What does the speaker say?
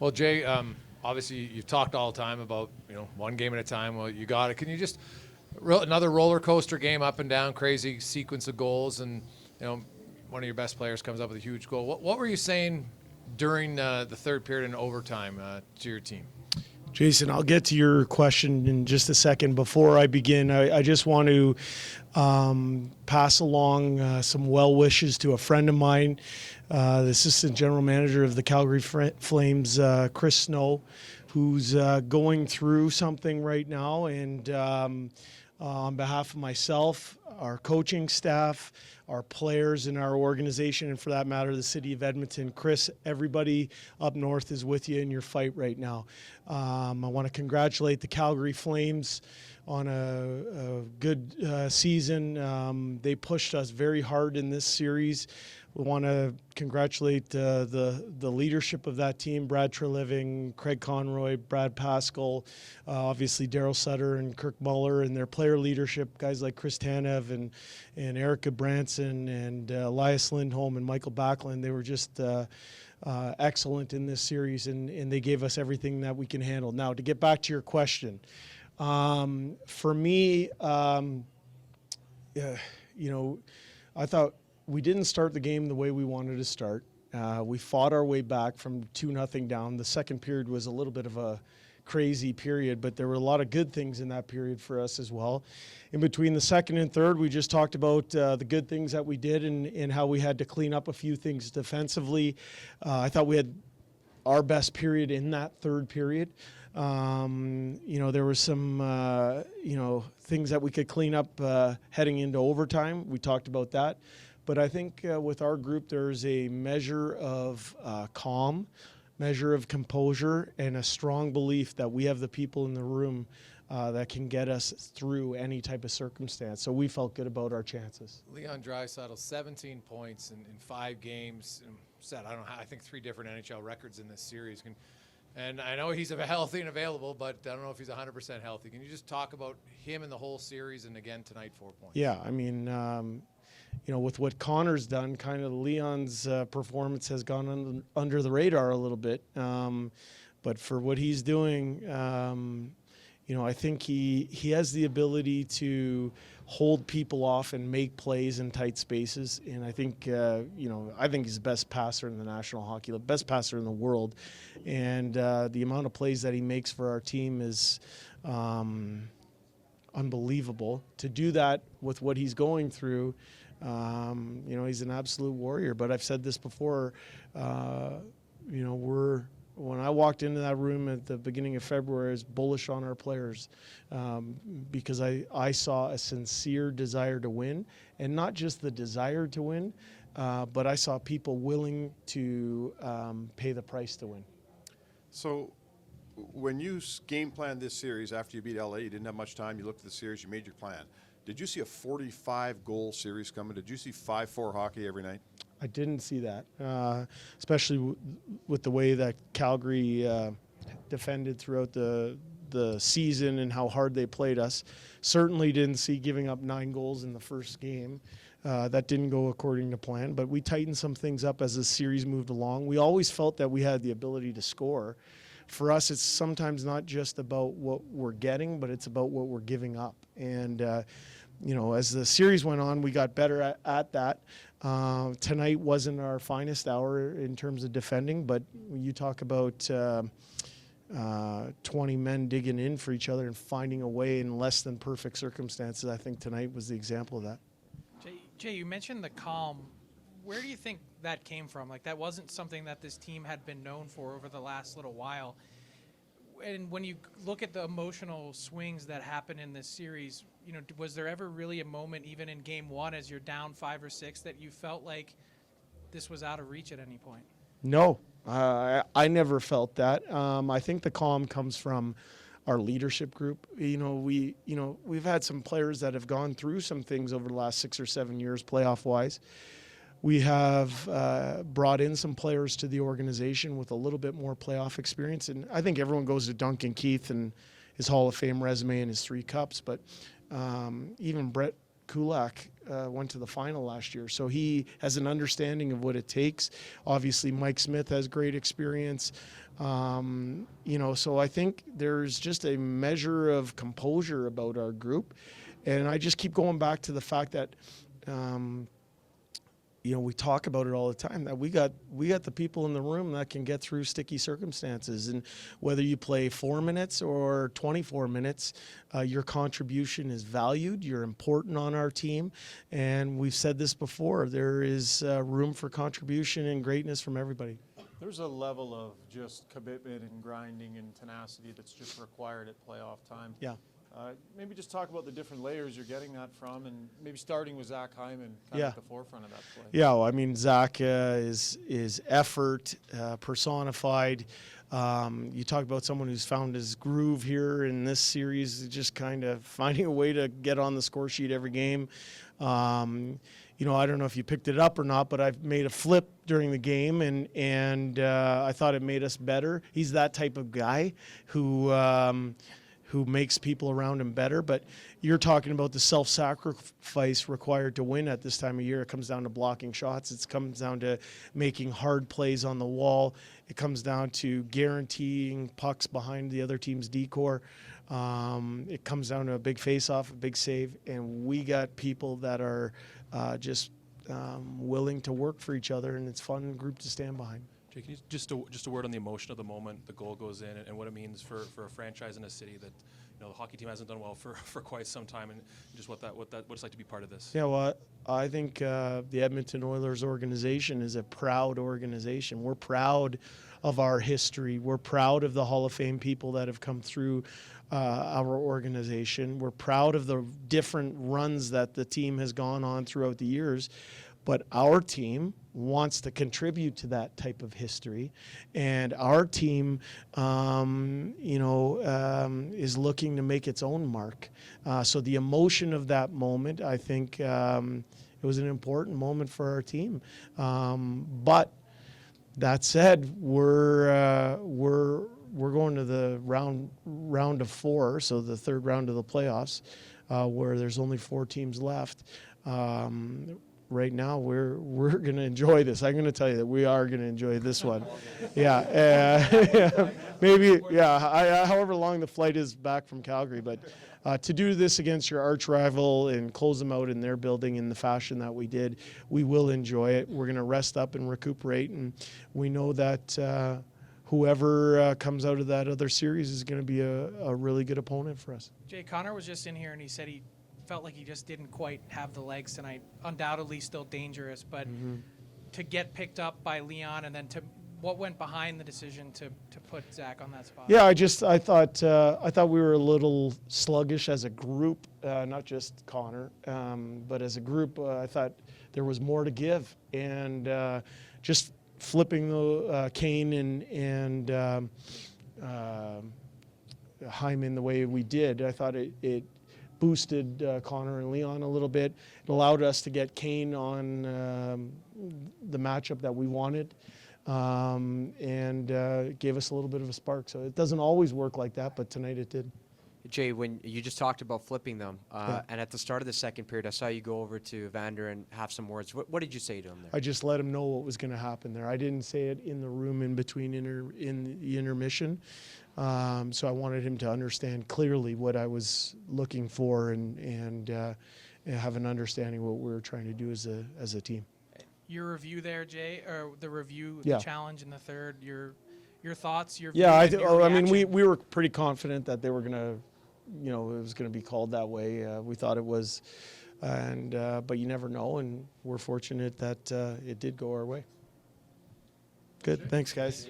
Well, Jay, obviously you've talked all the time about one game at a time. Well, you got it. Can you just another roller coaster game, up and down, crazy sequence of goals, and one of your best players comes up with a huge goal. What were you saying during the third period and overtime to your team? Jason, I'll get to your question in just a second. Before I begin, I just want to pass along some well wishes to a friend of mine, the assistant general manager of the Calgary Flames, Chris Snow, who's going through something right now. And on behalf of myself, our coaching staff, our players in our organization, and for that matter, the city of Edmonton, Chris, everybody up north is with you in your fight right now. I want to congratulate the Calgary Flames on a good season. They pushed us very hard in this series. We want to congratulate the leadership of that team, Brad Treliving, Craig Conroy, Brad Pascal, obviously Daryl Sutter and Kirk Muller, and their player leadership, guys like Chris Tanev and Erica Branson and Elias Lindholm and Michael Backlund. They were just excellent in this series, and they gave us everything that we can handle. Now, to get back to your question, for me, I thought we didn't start the game the way we wanted to start. We fought our way back from 2-0 down. The second period was a little bit of a crazy period, but there were a lot of good things in that period for us as well. In between the second and third, we just talked about the good things that we did and how we had to clean up a few things defensively. I thought we had our best period in that third period. There were some, things that we could clean up heading into overtime. We talked about that. But I think with our group, there's a measure of calm, measure of composure, and a strong belief that we have the people in the room that can get us through any type of circumstance. So we felt good about our chances. Leon Draisaitl, 17 points in 5 games. I think 3 different NHL records in this series. And I know he's healthy and available, but I don't know if he's 100% healthy. Can you just talk about him in the whole series and again tonight, 4 points? Yeah, I mean, with what Connor's done, kind of Leon's performance has gone under the radar a little bit. But for what he's doing, I think he has the ability to hold people off and make plays in tight spaces. And I think, I think he's the best passer in the National Hockey League, best passer in the world. And the amount of plays that he makes for our team is unbelievable. To do that with what he's going through, he's an absolute warrior. But I've said this before, when I walked into that room at the beginning of February, I was bullish on our players because I saw a sincere desire to win, and not just the desire to win, but I saw people willing to pay the price to win. So when you game planned this series after you beat LA, you didn't have much time, you looked at the series, you made your plan. Did you see a 45-goal series coming? Did you see 5-4 hockey every night? I didn't see that, especially with the way that Calgary defended throughout the season and how hard they played us. Certainly didn't see giving up 9 goals in the first game. That didn't go according to plan, but we tightened some things up as the series moved along. We always felt that we had the ability to score. For us, it's sometimes not just about what we're getting, but it's about what we're giving up. And, as the series went on, we got better at that. Tonight wasn't our finest hour in terms of defending, but when you talk about 20 men digging in for each other and finding a way in less than perfect circumstances, I think tonight was the example of that. Jay, you mentioned the calm. Where do you think that came from? Like, that wasn't something that this team had been known for over the last little while. And when you look at the emotional swings that happened in this series, was there ever really a moment, even in game 1, as you're down 5 or 6, that you felt like this was out of reach at any point? No, I never felt that. I think the calm comes from our leadership group. We've had some players that have gone through some things over the last 6 or 7 years, playoff-wise. We have brought in some players to the organization with a little bit more playoff experience. And I think everyone goes to Duncan Keith and his Hall of Fame resume and his 3 cups. But even Brett Kulak went to the final last year, so he has an understanding of what it takes. Obviously, Mike Smith has great experience. So I think there's just a measure of composure about our group, and I just keep going back to the fact that we talk about it all the time, that we got the people in the room that can get through sticky circumstances. And whether you play 4 minutes or 24 minutes, your contribution is valued. You're important on our team. And we've said this before, there is room for contribution and greatness from everybody. There's a level of just commitment and grinding and tenacity that's just required at playoff time. Yeah. Maybe just talk about the different layers you're getting that from, and maybe starting with Zach Hyman kind Yeah. of at the forefront of that play. Yeah, well, I mean, Zach is effort personified. You talk about someone who's found his groove here in this series, just kind of finding a way to get on the score sheet every game. I don't know if you picked it up or not, but I've made a flip during the game, and I thought it made us better. He's that type of guy who makes people around him better. But you're talking about the self-sacrifice required to win at this time of year. It comes down to blocking shots. It comes down to making hard plays on the wall. It comes down to guaranteeing pucks behind the other team's decor. It comes down to a big face-off, a big save, and we got people that are just willing to work for each other, and it's a fun group to stand behind. Jake, can you just a word on the emotion of the moment, the goal goes in, and what it means for a franchise in a city that the hockey team hasn't done well for quite some time, and just what it's like to be part of this. Yeah, well, I think the Edmonton Oilers organization is a proud organization. We're proud of our history. We're proud of the Hall of Fame people that have come through our organization. We're proud of the different runs that the team has gone on throughout the years. But our team wants to contribute to that type of history, and our team, is looking to make its own mark. So the emotion of that moment, I think, it was an important moment for our team. But that said, we're going to the round of 4, so the third round of the playoffs, where there's only 4 teams left. Right now, we're going to enjoy this. I'm going to tell you that we are going to enjoy this one. Yeah, maybe. Yeah, however long the flight is back from Calgary, but to do this against your arch rival and close them out in their building in the fashion that we did, we will enjoy it. We're going to rest up and recuperate, and we know that whoever comes out of that other series is going to be a really good opponent for us. Jay, Connor was just in here and he said he felt like he just didn't quite have the legs tonight. Undoubtedly still dangerous, but to get picked up by Leon, and then to what went behind the decision to put Zach on that spot? Yeah, I thought we were a little sluggish as a group, not just Connor, but as a group. I thought there was more to give, and just flipping the Kane and Hyman the way we did, I thought it boosted Connor and Leon a little bit. It allowed us to get Kane on the matchup that we wanted, and gave us a little bit of a spark. So it doesn't always work like that, but tonight it did. Jay, when you just talked about flipping them, Yeah. and at the start of the second period, I saw you go over to Evander and have some words. What did you say to him there? I just let him know what was going to happen there. I didn't say it in the room in between in the intermission. So I wanted him to understand clearly what I was looking for, and have an understanding of what we were trying to do as a team. Your review there, Jay, or the review, Yeah. the challenge in the third, your thoughts, your Yeah, view, and your I mean, reaction? we were pretty confident that they were going to, it was going to be called that way. We thought it was, and but you never know, and we're fortunate that it did go our way. Good, thanks, guys.